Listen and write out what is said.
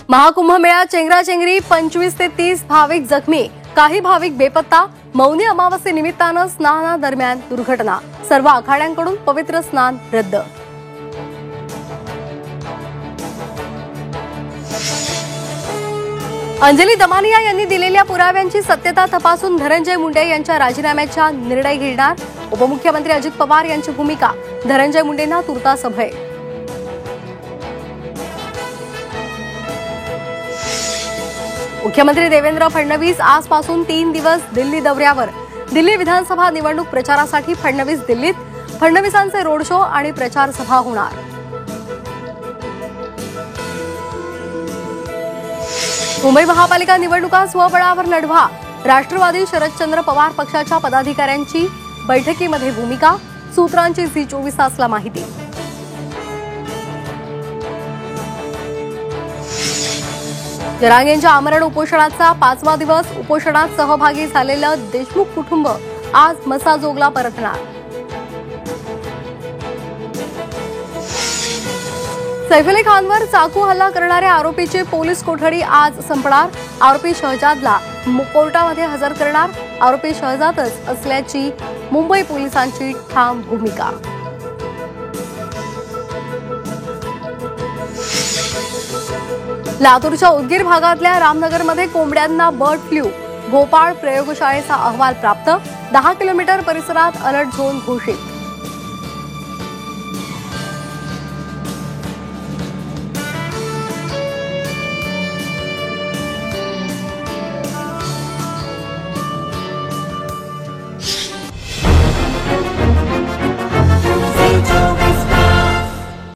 महाकुंभमेळा चेंगराचेंगरी, 25 ते 30 भाविक जखमी, काही भाविक बेपत्ता। मौनी अमावस्येनिमित्तानं स्नानादरम्यान दुर्घटना, सर्व आखाड्यांकडून पवित्र स्नान रद्द। अंजली दमानिया यांनी दिलेल्या पुराव्यांची सत्यता तपासून धनंजय मुंडे यांच्या राजीनाम्याचा निर्णय घेणार। उपमुख्यमंत्री अजित पवार यांची भूमिका, धनंजय मुंडेंना तुर्तास अभय। मुख्यमंत्री देवेंद्र फडणवीस आजपासून 3 दिवस दिल्ली दौऱ्यावर। दिल्ली विधानसभा निवडणूक प्रचारासाठी फडणवीस दिल्लीत, फडणवीसांचे रोड शो आणि प्रचार सभा होणार। मुंबई महापालिका निवडणुका स्वबळावर लढवा, राष्ट्रवादी शरदचंद्र पवार पक्षाच्या पदाधिकाऱ्यांची बैठकीमध्ये भूमिका, सूत्रांची झी24 तासला माहिती। जरांगेंच्या आमरण उपोषणाचा 5वा दिवस, उपोषणात सहभागी झालेलं देशमुख कुटुंब आज मसाजोगला परतणार। सैफ अली खानवर चाकू हल्ला करणाऱ्या आरोपीची पोलीस कोठडी आज संपणार। आरोपी शहजादला कोर्टामध्ये हजर करणार। आरोपी शहजादच असल्याची मुंबई पोलिसांची ठाम भूमिका। लातूरच्या उदगीर भागातल्या रामनगरमध्ये कोंबड्यांना बर्ड फ्लू, भोपाळ प्रयोगशाळेचा अहवाल प्राप्त। 10 किलोमीटर परिसरात अलर्ट झोन घोषित।